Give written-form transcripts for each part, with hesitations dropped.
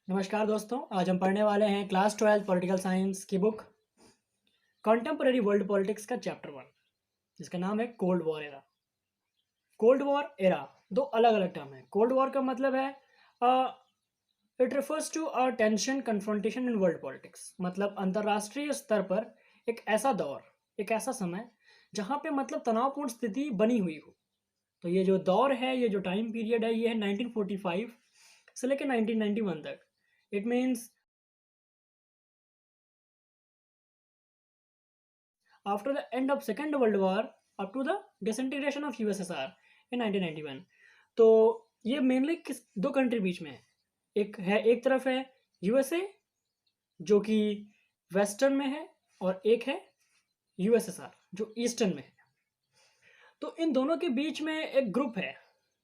नमस्कार दोस्तों, आज हम पढ़ने वाले हैं क्लास 12 पॉलिटिकल साइंस की बुक कॉन्टेम्पररी वर्ल्ड पॉलिटिक्स का चैप्टर 1, जिसका नाम है cold war era. Cold war era दो अलग अलग टर्म है। कोल्ड वॉर का मतलब है it refers to a tension confrontation in world politics, मतलब अंतर्राष्ट्रीय स्तर पर एक ऐसा दौर, एक ऐसा समय जहाँ पे मतलब तनावपूर्ण स्थिति बनी हुई हो। तो ये जो दौर है, ये जो टाइम पीरियड है, ये है 1945 से लेकर 1991 तक। It means after the end of Second World War up to the disintegration of USSR in 1991। तो ये मेनली किस दो कंट्री बीच में है। एक तरफ है यूएसए जो कि वेस्टर्न में है, और एक है यूएसएसआर जो ईस्टर्न में है। तो इन दोनों के बीच में एक ग्रुप है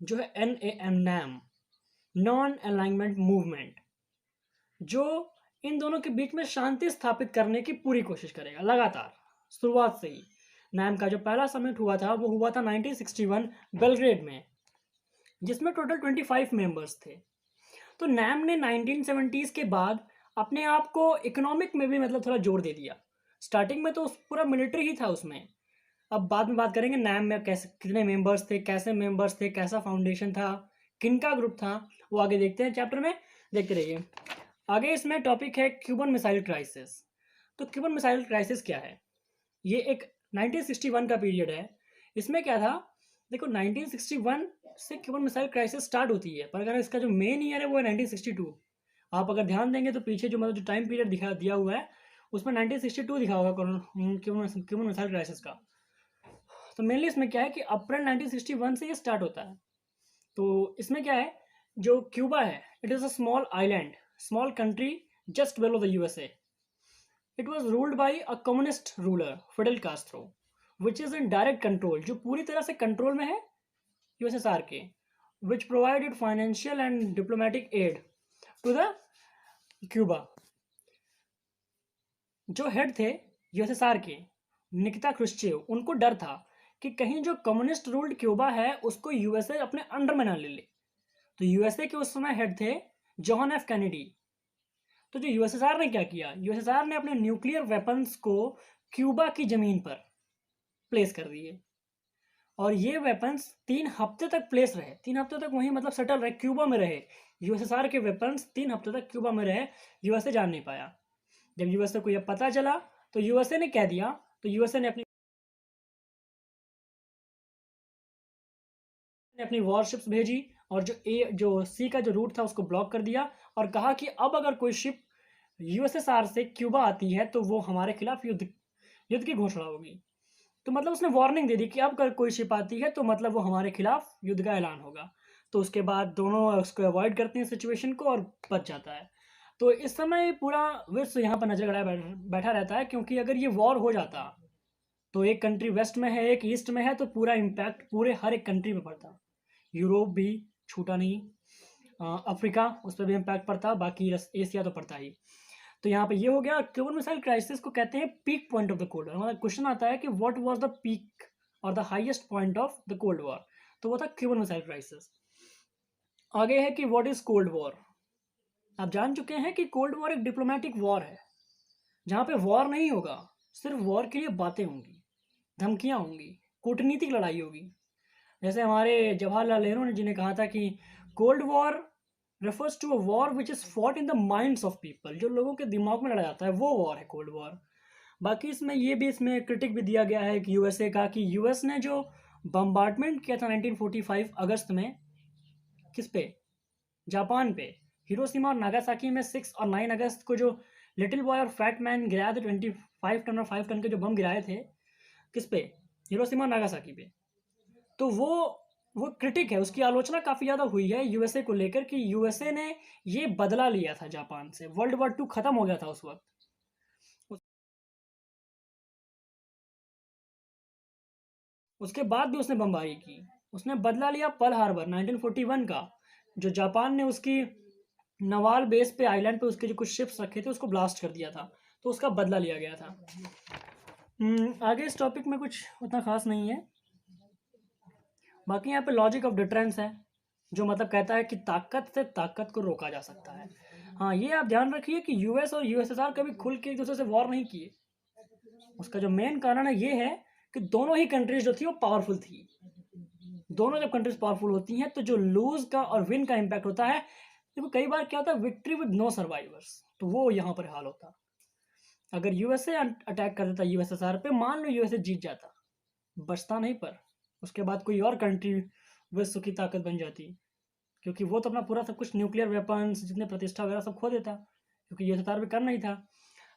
जो है NAM, नॉन अलाइनमेंट मूवमेंट, जो इन दोनों के बीच में शांति स्थापित करने की पूरी कोशिश करेगा लगातार शुरुआत से ही। नैम का जो पहला समिट हुआ था वो हुआ था 1961 बेलग्रेड में, जिसमें टोटल 25 मेंबर्स थे। तो नैम ने 1970s के बाद अपने आप को इकोनॉमिक में भी मतलब थोड़ा जोर दे दिया। स्टार्टिंग में तो पूरा मिलिट्री ही था उसमें। अब बाद में बात करेंगे नैम में कैसे, कितने मेंबर्स थे, कैसे मेंबर्स थे, कैसा फाउंडेशन था, किनका ग्रुप था, वो आगे देखते हैं चैप्टर में। देखते रहिए आगे। इसमें टॉपिक है क्यूबन मिसाइल क्राइसिस। तो क्यूबन मिसाइल क्राइसिस क्या है? ये एक 1961 का पीरियड है। इसमें क्या था, देखो 1961 से क्यूबन मिसाइल क्राइसिस स्टार्ट होती है, पर अगर इसका जो मेन ईयर है वो है 1962। आप अगर ध्यान देंगे तो पीछे जो मतलब जो टाइम पीरियड दिखा दिया हुआ है उसमें 1962 दिखा होगा क्यूबन मिसाइल क्राइसिस का। तो मेनली इसमें क्या है कि अप्रैल 1961 से ये स्टार्ट होता है। तो इसमें क्या है, जो क्यूबा है it is a small island, small country just below the USA. It was ruled by a communist ruler, Fidel Castro, which is in direct control, जो पूरी तरह से कंट्रोल में है यूएसएसआर के, which provided financial and diplomatic aid to the Cuba। जो head थे USSR के, निकिता क्रुश्चेव, उनको डर था कि कहीं जो कम्युनिस्ट रूल्ड क्यूबा है उसको यूएसए अपने अंडर में ना ले ले। तो यूएसए के उस समय हेड थे जॉन एफ कैनेडी। तो जो यूएसएसआर ने क्या किया, यूएसएसआर ने अपने न्यूक्लियर वेपन्स को क्यूबा की जमीन पर प्लेस कर दिए, और ये वेपन्स 3 हफ्ते तक प्लेस रहे। 3 हफ्ते तक वहीं मतलब सेटल रहे, क्यूबा में रहे। यूएसएसआर के वेपन्स 3 हफ्ते तक क्यूबा में रहे, यूएसए जान नहीं पाया। जब यूएसए को यह पता चला तो यूएसए ने क्या दिया, तो यूएसए ने अपनी वॉरशिप्स भेजी, और जो सी का जो रूट था उसको ब्लॉक कर दिया, और कहा कि अब अगर कोई शिप यूएसएसआर से क्यूबा आती है तो वो हमारे खिलाफ युद्ध की घोषणा होगी। तो मतलब उसने वार्निंग दे दी कि अब अगर कोई शिप आती है तो मतलब वो हमारे खिलाफ युद्ध का ऐलान होगा। तो उसके बाद दोनों उसको अवॉइड करते हैं सिचुएशन को, और बच जाता है। तो इस समय पूरा विश्व यहाँ पर नजर गड़ाए बैठा रहता है, क्योंकि अगर ये वॉर हो जाता तो एक कंट्री वेस्ट में है, एक ईस्ट में है, तो पूरा इम्पैक्ट पूरे हर एक कंट्री में पड़ता। यूरोप भी छूटा नहीं, अफ्रीका उस पर भी इम्पैक्ट पड़ता, बाकी एशिया तो पड़ता ही। तो यहाँ पे ये हो गया। क्यूबन मिसाइल क्राइसिस को कहते हैं peak point of the cold war. मतलब क्वेश्चन आता है कि व्हाट वाज द पीक और the highest point of the cold war, तो वो था क्यूबन मिसाइल क्राइसिस। आगे है कि व्हाट इज कोल्ड वॉर। आप जान चुके हैं कि कोल्ड वॉर एक डिप्लोमेटिक वॉर है, जहाँ पे वॉर नहीं होगा, सिर्फ वॉर के लिए बातें होंगी, धमकियाँ होंगी, कूटनीतिक लड़ाई होगी। जैसे हमारे जवाहरलाल नेहरू जी ने कहा था कि cold war refers to a war which is fought in the minds of people, जो लोगों के दिमाग में लड़ा जाता है वो वॉर है कोल्ड वॉर। बाकी इसमें ये भी, इसमें क्रिटिक भी दिया गया है कि यूएसए का, कि यूएस ने जो बम्बार्डमेंट किया था 1945 अगस्त में, किस पे, जापान पे, हिरोशिमा और नागासाकी में 6 और 9 अगस्त को जो लिटिल बॉय और फैट मैन गिराए थे, 25 टन और 5 टन के जो बम गिराए थे, किस पे, हिरोशिमा और नागासाकी पे। तो वो क्रिटिक है, उसकी आलोचना काफ़ी ज़्यादा हुई है यूएसए को लेकर कि यूएसए ने ये बदला लिया था जापान से। वर्ल्ड वॉर 2 खत्म हो गया था उस वक्त। उसके बाद भी उसने बमबारी की, उसने बदला लिया पर्ल हार्बर 1941 का, जो जापान ने उसकी नवाल बेस पे, आइलैंड पे उसके जो कुछ शिप्स रखे थे उसको ब्लास्ट कर दिया था, तो उसका बदला लिया गया था। आगे इस टॉपिक में कुछ उतना खास नहीं है। बाकी यहाँ पे लॉजिक ऑफ डिटरेंस है, जो मतलब कहता है कि ताकत से ताकत को रोका जा सकता है। हाँ, ये आप ध्यान रखिए कि यूएस और यूएसएसआर कभी खुल के एक दूसरे से वॉर नहीं किए। उसका जो मेन कारण है ये है कि दोनों ही कंट्रीज जो थी वो पावरफुल थी। दोनों जब कंट्रीज पावरफुल होती हैं तो जो लूज का और विन का इम्पैक्ट होता है, देखो कई बार क्या होता है, विक्ट्री विद नो सर्वाइवर्स, तो वो यहाँ पर हाल होता। अगर यूएसए अटैक कर देता यूएसएसआर पे, मान लो यूएसए जीत जाता, बचता नहीं, पर उसके बाद कोई और कंट्री विश्व की ताकत बन जाती, क्योंकि वो तो अपना पूरा सब कुछ न्यूक्लियर वेपन्स जितने प्रतिष्ठा वगैरह सब खो देता, क्योंकि यूएसएसआर पे कम नहीं था।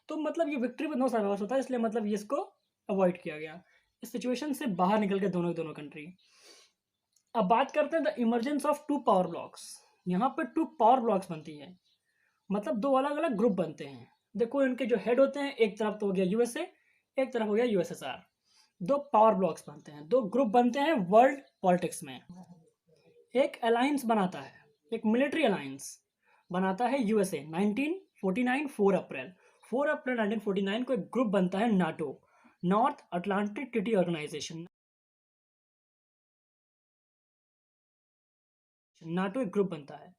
तो मतलब ये विक्ट्री विद नो सर्वाइवर्स होता है, इसलिए मतलब ये इसको अवॉइड किया गया, इस सिचुएशन से बाहर निकल के दोनों कंट्री। अब बात करते हैं the emergence of two power blocs. यहाँ पर टू पावर ब्लॉक्स बनती है, मतलब दो अलग अलग ग्रुप बनते हैं। देखो इनके जो हेड होते हैं, एक तरफ तो हो गया यूएसए, एक तरफ हो गया यूएसएसआर। दो पावर ब्लॉक्स बनते हैं, दो ग्रुप बनते हैं वर्ल्ड पॉलिटिक्स में। एक अलायंस बनाता है, एक मिलिट्री अलायंस बनाता है यूएसए 1949 4 अप्रैल 1949 को एक ग्रुप बनता है NATO, North Atlantic Treaty Organization. NATO एक ग्रुप बनता है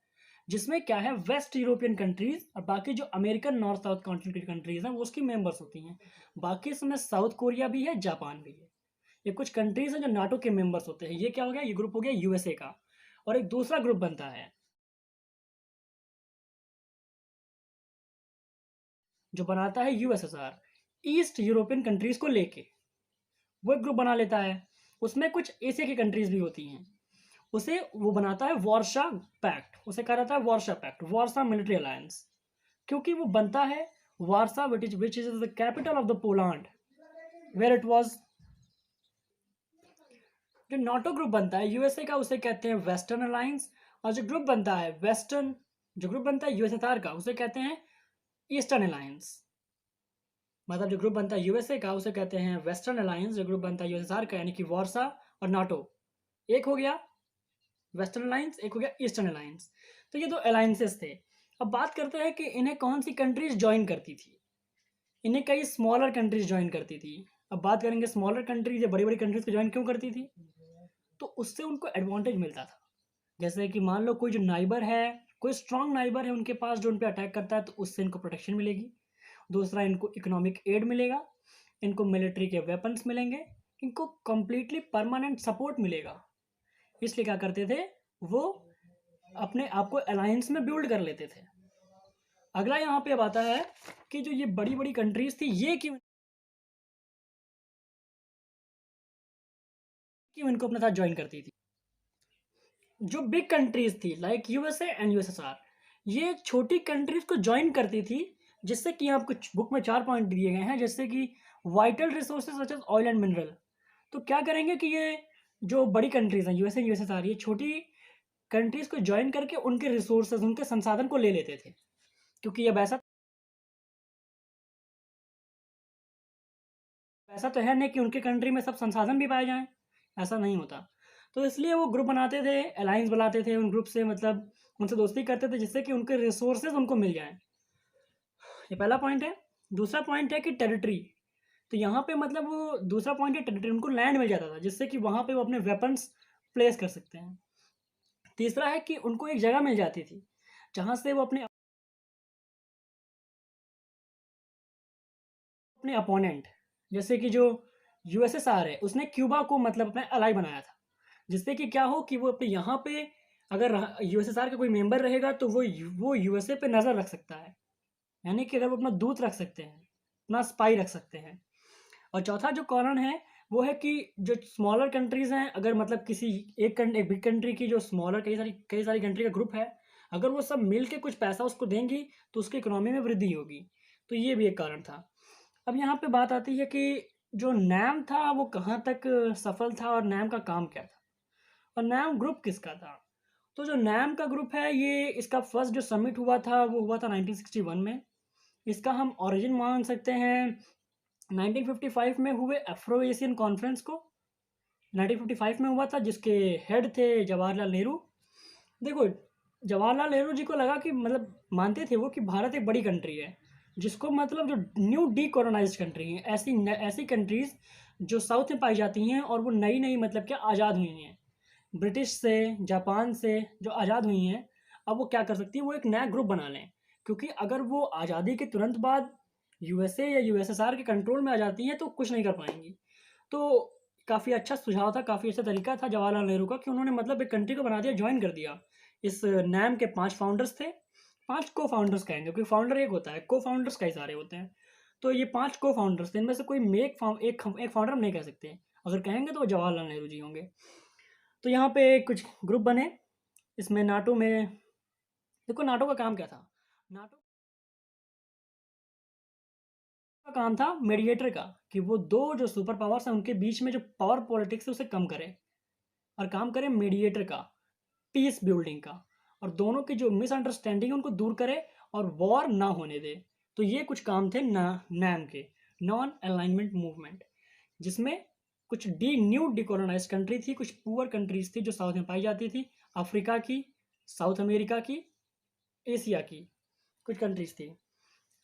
जिसमें क्या है, वेस्ट यूरोपियन कंट्रीज और बाकी जो अमेरिकन नॉर्थ साउथ कॉन्टिनेंट की कंट्रीज हैं वो उसकी मेंबर्स होती हैं। बाकी इसमें साउथ कोरिया भी है, जापान भी है। ये कुछ कंट्रीज हैं जो नाटो के मेंबर्स होते हैं। ये क्या हो गया, ये ग्रुप हो गया यूएसए का। और एक दूसरा ग्रुप बनता है जो बनाता है यूएसएसआर, ईस्ट यूरोपियन कंट्रीज को लेके वो एक ग्रुप बना लेता है। उसमें कुछ एशिया की कंट्रीज भी होती हैं। उसे वो बनाता है वार्शा पैक्ट, उसे कहा जाता है Warsaw Pact, Warsaw military alliance, क्योंकि वो बनता है Warsaw which is the capital of the Poland where it was. जो नाटो ग्रुप बनता है यूएसए का उसे कहते हैं वेस्टर्न अलायंस, और जो ग्रुप बनता है यूएसएसआर का उसे कहते हैं ईस्टर्न अलायंस। मतलब जो ग्रुप बनता है यूएसए का उसे कहते हैं वेस्टर्न अलायंस, जो ग्रुप बनता है यूएसएसआर का यानी कि वार्सा और नाटो, एक हो गया वेस्टर्न अलायंस, एक हो गया ईस्टर्न अलायंस। तो ये दो अलायंसेस थे। अब बात करते हैं कि इन्हें कौन सी कंट्रीज ज्वाइन करती थी। इन्हें कई स्मॉलर कंट्रीज ज्वाइन करती थी। अब बात करेंगे स्मॉलर कंट्रीज या बड़ी बड़ी कंट्रीज को ज्वाइन क्यों करती थी, तो उससे उनको एडवांटेज मिलता था। जैसे कि मान लो कोई जो नाइबर है, कोई स्ट्रांग नाइबर है उनके पास जो उन पर अटैक करता है, तो उससे इनको प्रोटेक्शन मिलेगी। दूसरा, इनको इकोनॉमिक एड मिलेगा, इनको मिलिट्री के वेपन्स मिलेंगे, इनको कंप्लीटली परमानेंट सपोर्ट मिलेगा। इसलिए क्या करते थे, वो अपने आप को अलायंस में बिल्ड कर लेते थे। अगला यहाँ पे अब आता है कि जो ये बड़ी बड़ी कंट्रीज थी ये क्यों इनको अपने साथ ज्वाइन करती थी। जो बिग कंट्रीज थी लाइक यूएसए एंड यूएसएसआर, ये छोटी कंट्रीज को ज्वाइन करती थी, जिससे कि यहाँ कुछ बुक में 4 पॉइंट दिए गए हैं, जैसे कि vital resources such as oil and mineral. तो क्या करेंगे कि ये जो बड़ी कंट्रीज हैं यूएसए यूएसएसआर, ये छोटी कंट्रीज को ज्वाइन करके उनके रिसोर्सेज, उनके संसाधन को ले लेते थे, क्योंकि अब ऐसा तो है नहीं कि उनके कंट्री में सब संसाधन भी पाए जाएं, ऐसा नहीं होता। तो इसलिए वो ग्रुप बनाते थे, अलायंस बनाते थे उन ग्रुप से, मतलब उनसे दोस्ती करते थे जिससे कि उनके रिसोर्सेज उनको मिल जाएं। ये पहला पॉइंट है। दूसरा पॉइंट है कि टेरिटरी। तो यहाँ पे मतलब वो दूसरा पॉइंट है टेरिटरी, उनको लैंड मिल जाता था जिससे कि वहाँ पे वो अपने वेपन्स प्लेस कर सकते हैं। तीसरा है कि उनको एक जगह मिल जाती थी जहाँ से वो अपने अपने अपोनेंट, जैसे कि जो यूएसएसआर है उसने क्यूबा को मतलब अपना अलाई बनाया था, जिससे कि क्या हो कि वो अपने यहाँ पे अगर यूएसएसआर का कोई मेंबर रहेगा तो वो यूएसए पे नज़र रख सकता है, यानी कि अगर वो अपना दूत रख सकते हैं, अपना स्पाई रख सकते हैं। और चौथा जो कारण है वो है कि जो स्मॉलर कंट्रीज हैं, अगर मतलब किसी एक बिग कंट्री की जो स्मॉलर कई सारी कंट्री का ग्रुप है, अगर वो सब मिल के कुछ पैसा उसको देंगी तो उसकी इकोनॉमी में वृद्धि होगी। तो ये भी एक कारण था। अब यहाँ पे बात आती है कि जो नैम था वो कहाँ तक सफल था और नैम का काम क्या था और नैम ग्रुप किसका था। तो जो नैम का ग्रुप है, ये इसका फर्स्ट जो समिट हुआ था वो हुआ था 1961 में। इसका हम ओरिजिन मान सकते हैं 1955 में हुए अफ्रो एशियन कॉन्फ्रेंस को। 1955 में हुआ था, जिसके हेड थे जवाहरलाल नेहरू। देखो, जवाहरलाल नेहरू जी को लगा कि मतलब मानते थे वो कि भारत एक बड़ी कंट्री है, जिसको मतलब जो न्यू डीकोलोनाइज्ड कंट्री है, ऐसी कंट्रीज जो साउथ में पाई जाती हैं और वो नई नई मतलब क्या आज़ाद हुई हैं, ब्रिटिश से, जापान से जो आज़ाद हुई हैं, अब वो क्या कर सकती है, वो एक नया ग्रुप बना लें। क्योंकि अगर वो आज़ादी के तुरंत बाद यूएसए या यूएसएसआर के कंट्रोल में आ जाती हैं तो कुछ नहीं कर पाएंगी। तो काफ़ी अच्छा सुझाव था, काफ़ी अच्छा तरीका था जवाहरलाल नेहरू का कि उन्होंने मतलब एक कंट्री को बना दिया, ज्वाइन कर दिया। इस नैम के 5 फाउंडर्स थे, 5 को फाउंडर्स कहेंगे क्योंकि फाउंडर एक होता है, को फाउंडर्स कई सारे होते हैं। तो ये 5 को फाउंडर्स थे, इनमें से कोई एक फाउंडर हम नहीं कह सकते, अगर कहेंगे तो वो जवाहरलाल नेहरू जी होंगे। तो यहाँ पे कुछ ग्रुप बने, इसमें नाटो में, देखो नाटो का काम क्या था, नाटो का काम था मीडिएटर का, कि वो दो जो सुपर पावर्स हैं उनके बीच में जो पावर पॉलिटिक्स है उसे कम करे, और काम करे मीडिएटर का, पीस बिल्डिंग का, और दोनों की जो मिसअंडरस्टैंडिंग है उनको दूर करे और वॉर ना होने दे। तो ये कुछ काम थे नैम के, नॉन अलाइनमेंट मूवमेंट, जिसमें कुछ न्यू डिकोलोनाइज कंट्री थी, कुछ पुअर कंट्रीज थी जो साउथ में पाई जाती थी, अफ्रीका की, साउथ अमेरिका की, एशिया की कुछ कंट्रीज थी।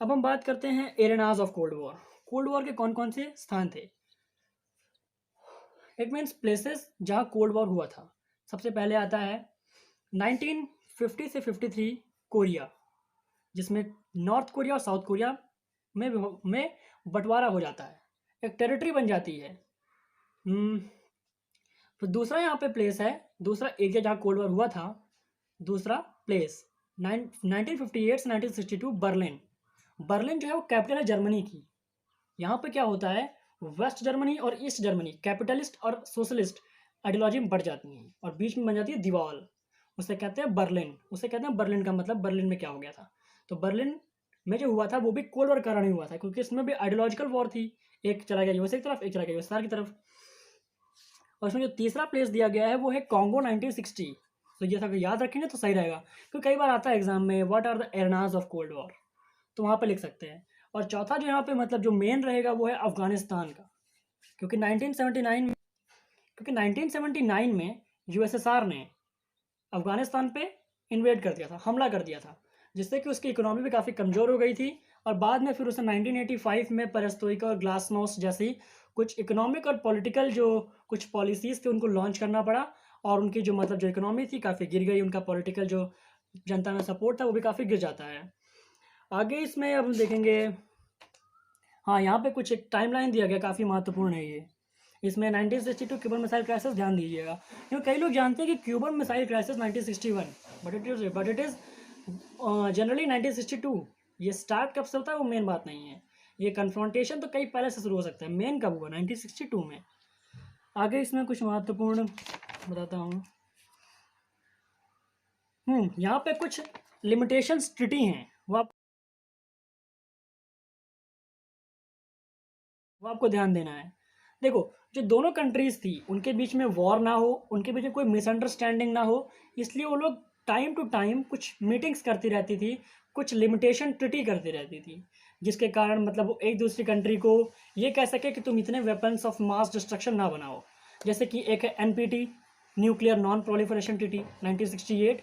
अब हम बात करते हैं arenas of cold war. Cold war के कौन कौन से स्थान थे? इट मीन्स प्लेसेस जहाँ कोल्ड वॉर हुआ था। सबसे पहले आता है 1950 से 53 कोरिया, जिसमें नॉर्थ कोरिया और साउथ कोरिया में बंटवारा हो जाता है, एक टेरिटरी बन जाती है। तो दूसरा यहाँ पे प्लेस है, दूसरा एरिया जहाँ कोल्ड वॉर हुआ था, दूसरा प्लेस 1958 से 1962 बर्लिन। बर्लिन जो है वो कैपिटल है जर्मनी की। यहाँ पे क्या होता है, वेस्ट जर्मनी और ईस्ट जर्मनी कैपिटलिस्ट और सोशलिस्ट आइडियोलॉजी में बढ़ जाती हैं और बीच में बन जाती है दीवार, उसे कहते हैं बर्लिन। उसे कहते हैं बर्लिन का मतलब बर्लिन में क्या हो गया था। तो बर्लिन में जो हुआ था वो भी कोल्ड वॉर के कारण ही हुआ था, क्योंकि इसमें भी आइडियोलॉजिकल वॉर थी, एक चला गया यूएसए की तरफ, एक चला गया यूएसएसआर की तरफ। और इसमें जो तीसरा प्लेस दिया गया है वो है कॉन्गो 1960। तो ये सब याद रखेंगे तो सही रहेगा, क्योंकि कई बार आता है एग्जाम में what are the arenas of cold war, तो वहाँ पे लिख सकते हैं। और चौथा जो यहाँ पे मतलब जो मेन रहेगा वो है अफगानिस्तान का, क्योंकि 1979 में यूएसएसआर ने अफगानिस्तान पे इन्वेड कर दिया था, हमला कर दिया था, जिससे कि उसकी इकोनॉमी भी काफ़ी कमज़ोर हो गई थी। और बाद में फिर उसे 1985 में पेरेस्ट्रोइका और ग्लासनोस्ट जैसी कुछ इकोनॉमिक और पॉलिटिकल जो कुछ पॉलिसीज़ थे उनको लॉन्च करना पड़ा, और उनकी जो मतलब जो इकोनॉमी थी काफ़ी गिर गई, उनका पॉलिटिकल जो जनता में सपोर्ट था वो भी काफ़ी गिर जाता है। आगे इसमें अब हम देखेंगे, हाँ यहाँ पे कुछ एक टाइमलाइन दिया गया, काफ़ी महत्वपूर्ण है ये। इसमें 1962 क्यूबन मिसाइल क्राइसिस, ध्यान दीजिएगा, क्योंकि कई लोग जानते हैं कि Cuban missile crisis 1961, but it is generally 1962। ये स्टार्ट कब से होता है वो मेन बात नहीं है, ये कन्फ्रंटेशन तो कई पहले से शुरू हो सकता है, मेन कब हुआ 1962 में। आगे इसमें कुछ महत्वपूर्ण बताता हूँ। यहाँ पे कुछ लिमिटेशंस ट्रिटी हैं, वो आपको ध्यान देना है। देखो, जो दोनों कंट्रीज थी उनके बीच में वॉर ना हो, उनके बीच में कोई मिसअंडरस्टैंडिंग ना हो, इसलिए वो लोग टाइम टू टाइम कुछ मीटिंग्स करती रहती थी, कुछ लिमिटेशन ट्रिटी करती रहती थी, जिसके कारण मतलब वो एक दूसरी कंट्री को ये कह सके कि तुम इतने वेपन्स ऑफ मास डिस्ट्रक्शन ना बनाओ। जैसे कि एक है NPT, nuclear non proliferation treaty 1968,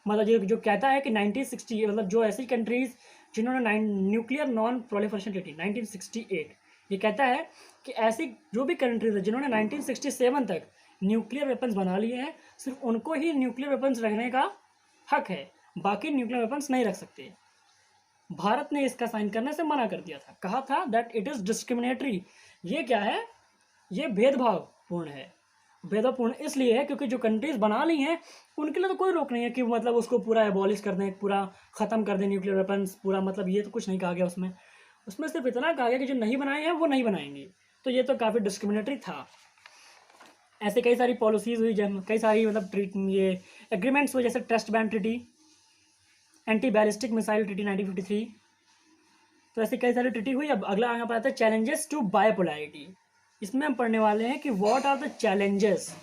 मतलब जो कहता है कि 1960 मतलब जो ऐसी कंट्रीज जिन्होंने न्यूक्लियर नॉन प्रोलिफरेशन ट्रिटी 1968, ये कहता है कि ऐसी जो भी कंट्रीज है जिन्होंने 1967 तक न्यूक्लियर वेपन्स बना लिए हैं, सिर्फ उनको ही न्यूक्लियर वेपन्स रखने का हक है, बाकी न्यूक्लियर वेपन्स नहीं रख सकते। भारत ने इसका साइन करने से मना कर दिया था, कहा था दैट इट इज़ डिस्क्रिमिनेटरी। ये क्या है, ये भेदभावपूर्ण है। भेदभावपूर्ण इसलिए है क्योंकि जो कंट्रीज बना ली हैं उनके लिए तो कोई रोक नहीं है कि मतलब उसको पूरा एबॉलिश कर दें, पूरा ख़त्म कर दें न्यूक्लियर वेपन्स, पूरा मतलब ये तो कुछ नहीं कहा गया उसमें। उसमें सिर्फ इतना कहा गया कि जो नहीं बनाए हैं वो नहीं बनाएंगे। तो ये तो काफ़ी डिस्क्रिमिनेटरी था। ऐसे कई सारी पॉलिसीज़ हुई, जब कई सारी मतलब ये एग्रीमेंट्स हुए, जैसे test ban treaty, anti ballistic missile treaty 1953। तो ऐसे कई सारी ट्रिटी हुई। अब अगला यहाँ पर आता है चैलेंजेस टू बायपोलैरिटी। इसमें हम पढ़ने वाले हैं कि व्हाट आर द चैलेंजेस,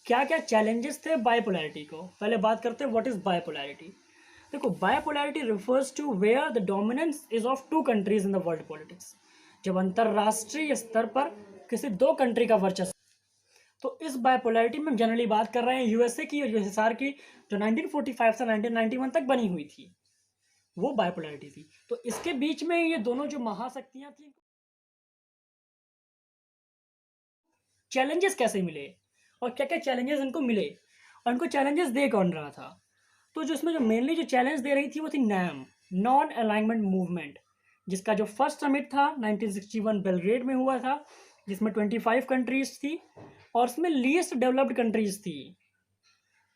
क्या क्या चैलेंजेस थे बायपोलैरिटी को। पहले बात करते हैं व्हाट इज़ बायपोलैरिटी। देखो, bipolarity refers to where the dominance is of two countries in the world politics. जब अंतरराष्ट्रीय स्तर पर किसी दो कंट्री का वर्चस्व, तो इस बायपोलैरिटी में हम जनरली बात कर रहे हैं यूएसए की और यूएसएसआर की, जो 1945 से 1991 तक बनी हुई थी, वो बायपोलैरिटी थी। तो इसके बीच में ये दोनों जो महाशक्तियां थी, चैलेंजेस कैसे मिले, और क्या क्या चैलेंजेस इनको मिले और इनको चैलेंजेस दे कौन रहा था। तो जो इसमें जो मेनली जो चैलेंज दे रही थी वो थी नैम, नॉन अलाइनमेंट मूवमेंट, जिसका जो फर्स्ट समिट था 1961 बेलग्रेड में हुआ था, जिसमें 25 कंट्रीज थी और उसमें लीस्ट डेवलप्ड कंट्रीज थी।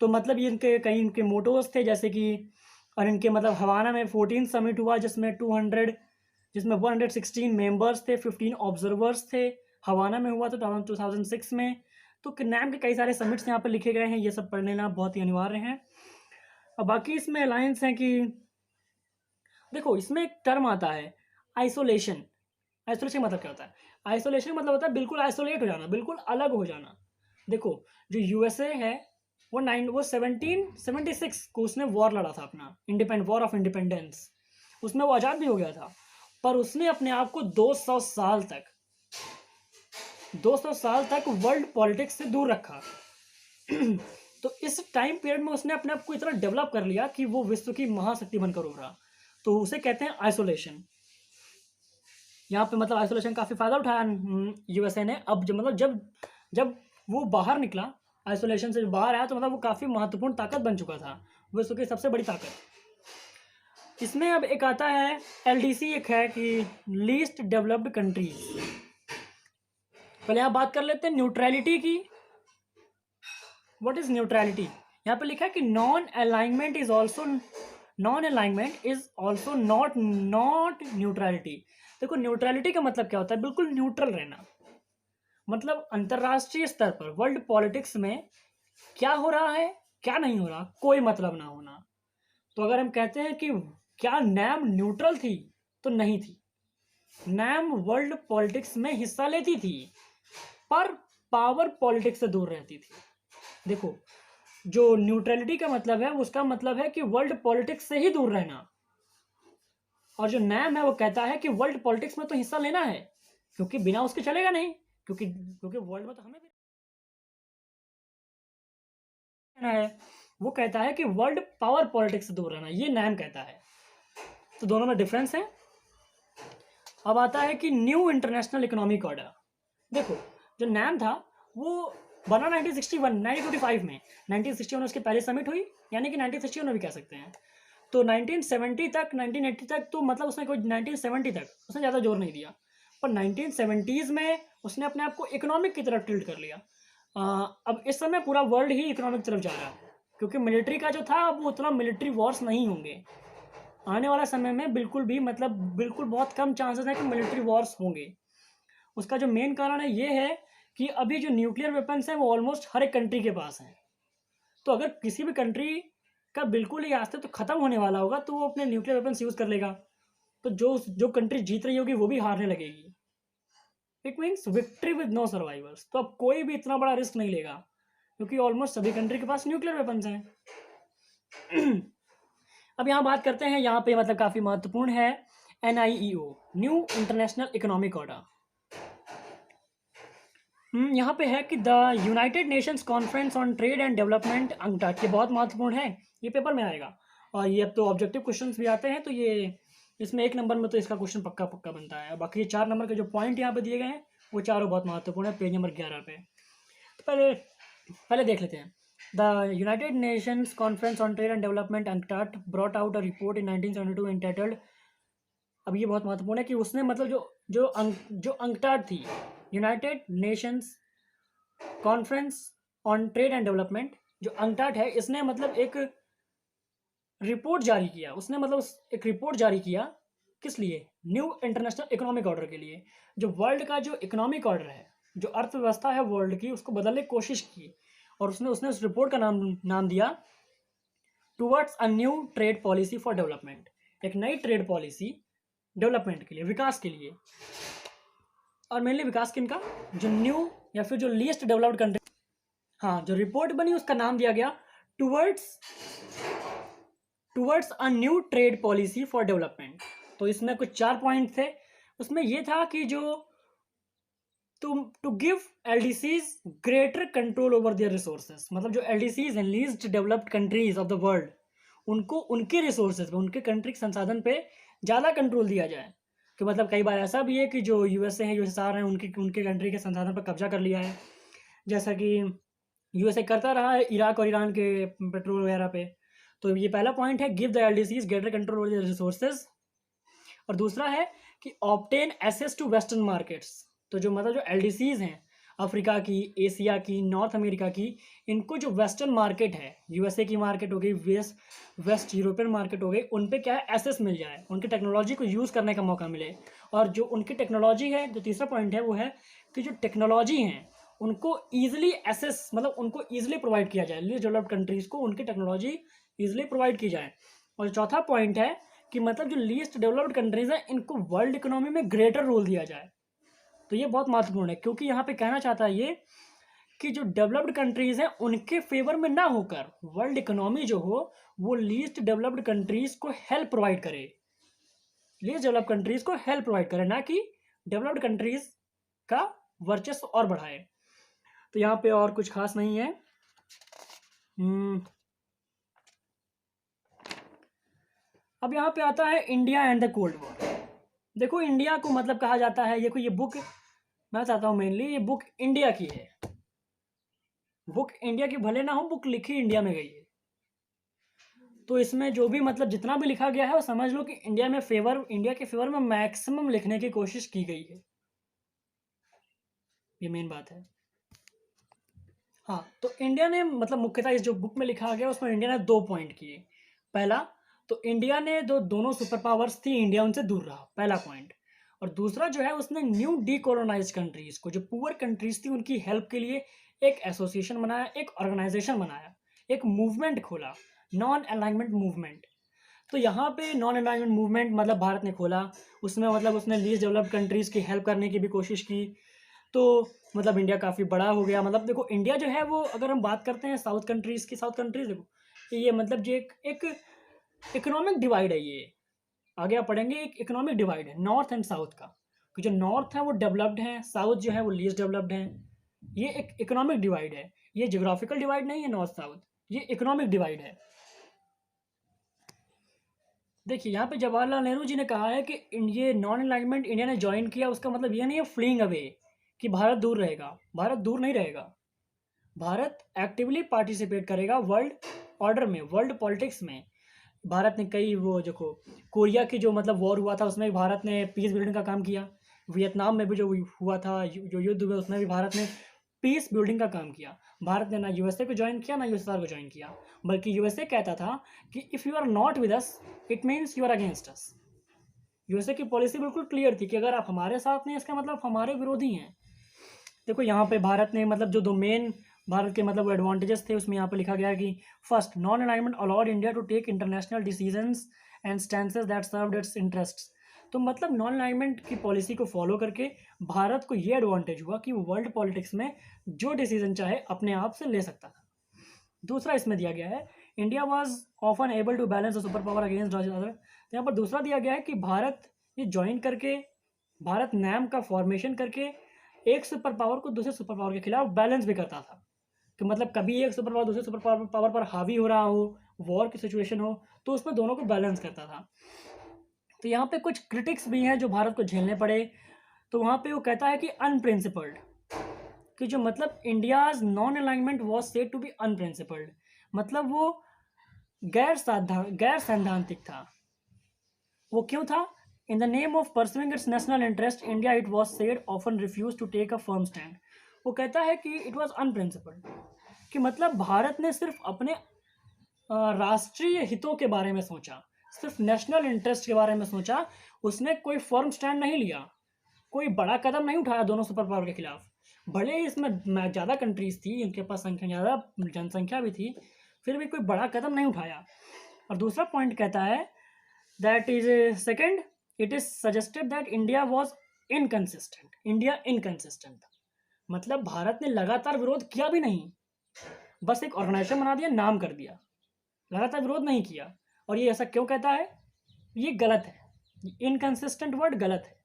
तो मतलब ये इनके कई इनके मोटोज थे, जैसे कि और इनके मतलब हवाना में 14 समिट हुआ जिसमें 116 मेंबर्स थे, 15 ऑब्जर्वर्स थे। हवाना में हुआ था 2006 में। तो नैम के कई सारे समिट्स यहाँ पर लिखे गए हैं, ये सब पढ़ लेना बहुत ही अनिवार्य है। और बाकी इसमें अलायंस है कि देखो इसमें एक टर्म आता है आइसोलेशन। आइसोलेशन मतलब क्या होता है? आइसोलेशन मतलब होता है बिल्कुल आइसोलेट हो जाना, बिल्कुल अलग हो जाना। देखो जो यूएसए है वो 1776 को उसने वॉर लड़ा था, अपना वॉर ऑफ इंडिपेंडेंस। उसमें वो आज़ाद भी हो गया था, पर उसने अपने आप को 200 साल तक वर्ल्ड पॉलिटिक्स से दूर रखा। तो इस टाइम पीरियड में उसने अपने आप को इतना डेवलप कर लिया कि वो विश्व की महाशक्ति बनकर उभरा। तो उसे कहते हैं आइसोलेशन। यहाँ पे मतलब आइसोलेशन काफ़ी फ़ायदा उठाया यूएसए ने। अब जब जब वो बाहर निकला, आइसोलेशन से बाहर आया, तो मतलब वो काफ़ी महत्वपूर्ण ताकत बन चुका था, विश्व की सबसे बड़ी ताकत। इसमें अब एक आता है एलडीसी, एक है कि लीस्ट डेवलप्ड कंट्रीज। पहले यहाँ बात कर लेते हैं न्यूट्रलिटी की। What is neutrality? यहाँ पे लिखा है कि non alignment is also not neutrality. देखो न्यूट्रलिटी का मतलब क्या होता है? बिल्कुल न्यूट्रल रहना। मतलब अंतरराष्ट्रीय स्तर पर वर्ल्ड पॉलिटिक्स में क्या हो रहा है क्या नहीं हो रहा, कोई मतलब ना होना। तो अगर हम कहते हैं कि क्या नैम न्यूट्रल थी, तो नहीं थी। नैम वर्ल्ड पॉलिटिक्स में हिस्सा लेती थी, पर पावर पॉलिटिक्स से दूर रहती थी। देखो जो न्यूट्रलिटी का मतलब है, उसका मतलब है कि वर्ल्ड पॉलिटिक्स से ही दूर रहना। और जो नैम है वो कहता है कि वर्ल्ड पॉलिटिक्स में तो हिस्सा लेना है, क्योंकि बिना उसके चलेगा नहीं, क्योंकि वर्ल्ड में तो हमें भी रहना है। वो कहता है कि वर्ल्ड पावर पॉलिटिक्स से दूर रहना, ये नैम कहता है। तो दोनों में डिफरेंस है। अब आता है कि न्यू इंटरनेशनल इकोनॉमिक ऑर्डर। देखो जो नैम था वो बना 1925 में। 1961 उसकी पहली समिट हुई, यानी कि 1961 में भी कह सकते हैं। तो 1970 तक 1980 तक तो मतलब उसने कोई 1970 तक उसने ज़्यादा जोर नहीं दिया, पर 1970s में उसने अपने आप को इकोनॉमिक की तरफ टिल्ट कर लिया। अब इस समय पूरा वर्ल्ड ही इकोनॉमिक तरफ जा रहा है, क्योंकि मिलिट्री का जो था अब उतना मिलिट्री वॉर्स नहीं होंगे आने वाला समय में। बिल्कुल बहुत कम चांसेस है कि मिलिट्री वॉर्स होंगे। उसका जो मेन कारण है ये है कि अभी जो न्यूक्लियर वेपन्स हैं वो ऑलमोस्ट हर एक कंट्री के पास हैं। तो अगर किसी भी कंट्री का बिल्कुल ही आस्ते तो ख़त्म होने वाला होगा, तो वो अपने न्यूक्लियर वेपन्स यूज़ कर लेगा। तो जो कंट्री जीत रही होगी वो भी हारने लगेगी। It means victory with no survivors. तो अब कोई भी इतना बड़ा रिस्क नहीं लेगा, क्योंकि ऑलमोस्ट सभी कंट्री के पास न्यूक्लियर वेपन्स हैं। अब यहाँ बात करते हैं, यहाँ पे मतलब काफ़ी महत्वपूर्ण है NIEO, new international economic order. यहाँ पे है कि the United Nations conference on trade and development UNCTAD. ये बहुत महत्वपूर्ण है, ये पेपर में आएगा। और ये अब तो ऑब्जेक्टिव क्वेश्चंस भी आते हैं, तो ये इसमें 1 नंबर में तो इसका क्वेश्चन पक्का पक्का बनता है। बाकी ये 4 नंबर के जो पॉइंट यहाँ पे दिए गए हैं वो चारों बहुत महत्वपूर्ण है, पेज नंबर 11 पे। तो पहले देख लेते हैं। The United Nations conference on trade and development UNCTAD brought out a report in 1972 entitled. अब ये बहुत महत्वपूर्ण है कि उसने मतलब जो अंकटाड थी, United Nations conference on trade and development, जो अंकटाड है, इसने मतलब एक रिपोर्ट जारी किया। उसने मतलब एक रिपोर्ट जारी किया किस लिए? न्यू इंटरनेशनल इकोनॉमिक ऑर्डर के लिए। जो वर्ल्ड का जो इकोनॉमिक ऑर्डर है, जो अर्थव्यवस्था है वर्ल्ड की, उसको बदलने की कोशिश की। और उसने उस रिपोर्ट का नाम दिया towards a new trade policy for development. एक नई ट्रेड पॉलिसी डेवलपमेंट के लिए, विकास के लिए। और मेनली विकास किनका? जो न्यू या फिर जो लीस्ट डेवलप्ड कंट्री। हाँ, जो रिपोर्ट बनी उसका नाम दिया गया towards a new trade policy for development. तो इसमें कुछ 4 पॉइंट थे। उसमें ये था कि जो to give LDCs greater control over their resources. मतलब जो LDCs हैं, least developed countries of the world, उनको उनके रिसोर्सेज पे, उनके कंट्री के संसाधन पे ज़्यादा कंट्रोल दिया जाए। कि मतलब कई बार ऐसा भी है कि जो USA हैं, USSR हैं, उनके कंट्री के संसाधन पर कब्जा कर लिया है। जैसा कि यूएसए करता रहा है इराक और ईरान के पेट्रोल वगैरह पे। तो ये पहला पॉइंट है, give the LDCs greater control over the resources. और दूसरा है कि obtain access to western markets. तो जो मतलब जो एलडीसीज हैं अफ्रीका की, एशिया की, नॉर्थ अमेरिका की, इनको जो वेस्टर्न मार्केट है, यूएसए की मार्केट हो गई, वेस्ट यूरोपियन मार्केट हो गई, उन पे क्या है एसेस मिल जाए, उनकी टेक्नोलॉजी को यूज़ करने का मौका मिले। और जो उनकी टेक्नोलॉजी है, जो तीसरा पॉइंट है वो है कि जो टेक्नोलॉजी हैं उनको ईजिली एसेस मतलब उनको ईजिली प्रोवाइड किया जाए, लीस्ट डेवलप्ड कंट्रीज़ को उनकी टेक्नोलॉजी ईजिली प्रोवाइड की जाए। और चौथा पॉइंट है कि मतलब जो लीस्ट डेवलप्ड कंट्रीज़ हैं इनको वर्ल्ड इकोनॉमी में ग्रेटर रोल दिया जाए। तो ये बहुत महत्वपूर्ण है, क्योंकि यहाँ पे कहना चाहता है ये कि जो डेवलप्ड कंट्रीज़ हैं उनके फेवर में ना होकर वर्ल्ड इकोनॉमी जो हो वो लीस्ट डेवलप्ड कंट्रीज़ को हेल्प प्रोवाइड करे, लीस्ट डेवलप्ड कंट्रीज़ को हेल्प प्रोवाइड करे, ना कि डेवलप्ड कंट्रीज़ का वर्चस्व और बढ़ाए। तो यहाँ पे और कुछ खास नहीं है। अब यहाँ पे आता है India and the cold war. देखो इंडिया को मतलब कहा जाता है, ये बुक मैं चाहता हूँ मेनली ये बुक इंडिया की है, बुक इंडिया की भले ना हो, बुक लिखी इंडिया में गई है। तो इसमें जो भी मतलब जितना भी लिखा गया है वो समझ लो कि इंडिया के फेवर में मैक्सिमम लिखने की कोशिश की गई है, ये मेन बात है। हाँ, तो इंडिया ने मतलब मुख्यतः इस जो बुक में लिखा गया उसमें इंडिया ने 2 पॉइंट किए। पहला तो इंडिया ने दोनों सुपर पावर्स थी, इंडिया उनसे दूर रहा, पहला पॉइंट। और दूसरा जो है उसने न्यू डीकोलोनाइज कंट्रीज को, जो पुअर कंट्रीज थी उनकी हेल्प के लिए एक एसोसिएशन बनाया, एक ऑर्गेनाइजेशन बनाया, एक मूवमेंट खोला, नॉन अलाइनमेंट मूवमेंट। तो यहाँ पे नॉन अलाइनमेंट मूवमेंट मतलब भारत ने खोला, उसमें मतलब उसने लीस्ट डेवलप्ड कंट्रीज़ की हेल्प करने की भी कोशिश की। तो मतलब इंडिया काफ़ी बड़ा हो गया। मतलब देखो इंडिया जो है वो, अगर हम बात करते हैं साउथ कंट्रीज़ की, साउथ कंट्रीज़ देखो ये मतलब जो एक इकोनॉमिक डिवाइड है, ये आगे आप पढ़ेंगे, एक इकोनॉमिक डिवाइड है नॉर्थ एंड साउथ का, कि जो नॉर्थ है वो डेवलप्ड है, साउथ जो है वो लीस्ट डेवलप्ड है। ये एक इकोनॉमिक डिवाइड है, ये ज्योग्राफिकल डिवाइड नहीं है नॉर्थ साउथ, ये इकोनॉमिक डिवाइड है। देखिए यहाँ पे जवाहरलाल नेहरू जी ने कहा है कि ये नॉन अलाइनमेंट इंडिया ने ज्वाइन किया, उसका मतलब ये नहीं है फ्लीइंग अवे कि भारत दूर रहेगा, भारत दूर नहीं रहेगा। भारत एक्टिवली पार्टिसिपेट करेगा वर्ल्ड ऑर्डर में, वर्ल्ड पॉलिटिक्स में। भारत ने कई वो देखो कोरिया की जो मतलब वॉर हुआ था उसमें भी भारत ने पीस बिल्डिंग का काम किया, वियतनाम में भी जो हुआ था, जो युद्ध हुआ उसमें भी भारत ने पीस बिल्डिंग का काम किया। भारत ने ना यूएसए को ज्वाइन किया ना यूएसएसआर को ज्वाइन किया, बल्कि यूएसए कहता था कि if you are not with us it means you are against us. USA की पॉलिसी बिल्कुल क्लियर थी कि अगर आप हमारे साथ नहीं, इसका मतलब हमारे विरोधी हैं। देखो यहाँ पे भारत ने मतलब जो मेन भारत के मतलब एडवांटेजेस थे उसमें यहाँ पे लिखा गया है कि first, non alignment allowed India to take international decisions and stances that served its interests. तो मतलब नॉन अलाइनमेंट की पॉलिसी को फॉलो करके भारत को ये एडवांटेज हुआ कि वो वर्ल्ड पॉलिटिक्स में जो डिसीजन चाहे अपने आप से ले सकता था। दूसरा इसमें दिया गया है, India was often able to balance the superpower against other. तो यहाँ पर दूसरा दिया गया है कि भारत ये ज्वाइन करके, भारत नैम का फॉर्मेशन करके एक सुपर पावर को दूसरे सुपर पावर के खिलाफ बैलेंस भी करता था, कि मतलब कभी एक सुपर पावर दूसरे सुपर पावर पर हावी हो रहा हो, वॉर की सिचुएशन हो, तो उसमें दोनों को बैलेंस करता था। तो यहाँ पे कुछ क्रिटिक्स भी हैं जो भारत को झेलने पड़े। तो वहाँ पे वो कहता है कि अनप्रिंसिपल्ड, कि जो मतलब India's non alignment was said to be unprincipled, मतलब वो गैर सैद्धांतिक था। वो क्यों था? In the name of pursuing its national interest India, it was said often refuse to take a firm stand. वो कहता है कि इट वॉज अनप्रिंसिपल्ड, कि मतलब भारत ने सिर्फ अपने राष्ट्रीय हितों के बारे में सोचा, सिर्फ नेशनल इंटरेस्ट के बारे में सोचा, उसने कोई फर्म स्टैंड नहीं लिया, कोई बड़ा कदम नहीं उठाया दोनों सुपर पावर के खिलाफ। भले ही इसमें ज़्यादा कंट्रीज थी, उनके पास ज़्यादा जनसंख्या भी थी, फिर भी कोई बड़ा कदम नहीं उठाया। और दूसरा पॉइंट कहता है that is second, it is suggested that India was inconsistent, India inconsistent था। मतलब भारत ने लगातार विरोध किया भी नहीं, बस एक ऑर्गेनाइजेशन बना दिया, नाम कर दिया, लगातार विरोध नहीं किया। और ये ऐसा क्यों कहता है? ये गलत है, इनकन्सिस्टेंट वर्ड गलत है,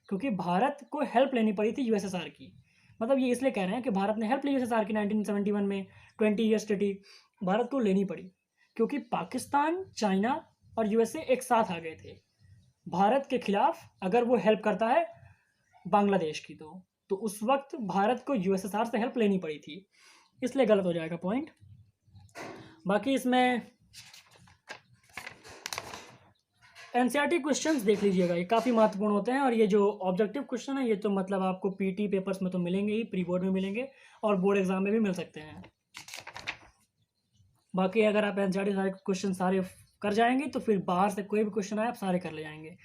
क्योंकि भारत को हेल्प लेनी पड़ी थी यूएसएसआर की। मतलब ये इसलिए कह रहे हैं कि भारत ने हेल्प ली यूएसएसआर की 1971 में, 20 ईयर्स ट्रीटी भारत को लेनी पड़ी, क्योंकि पाकिस्तान, चाइना और यूएसए एक साथ आ गए थे भारत के खिलाफ। अगर वो हेल्प करता है बांग्लादेश की तो उस वक्त भारत को यूएसएसआर से हेल्प लेनी पड़ी थी। इसलिए गलत हो जाएगा पॉइंट। बाकी इसमें एनसीईआरटी क्वेश्चंस देख लीजिएगा, ये काफ़ी महत्वपूर्ण होते हैं। और ये जो ऑब्जेक्टिव क्वेश्चन है ये तो मतलब आपको पीटी पेपर्स में तो मिलेंगे ही, प्री बोर्ड में मिलेंगे और बोर्ड एग्जाम में भी मिल सकते हैं। बाकी अगर आप एनसीईआरटी सारे क्वेश्चन सारे कर जाएंगे तो फिर बाहर से कोई भी क्वेश्चन आए आप सारे कर ले जाएंगे।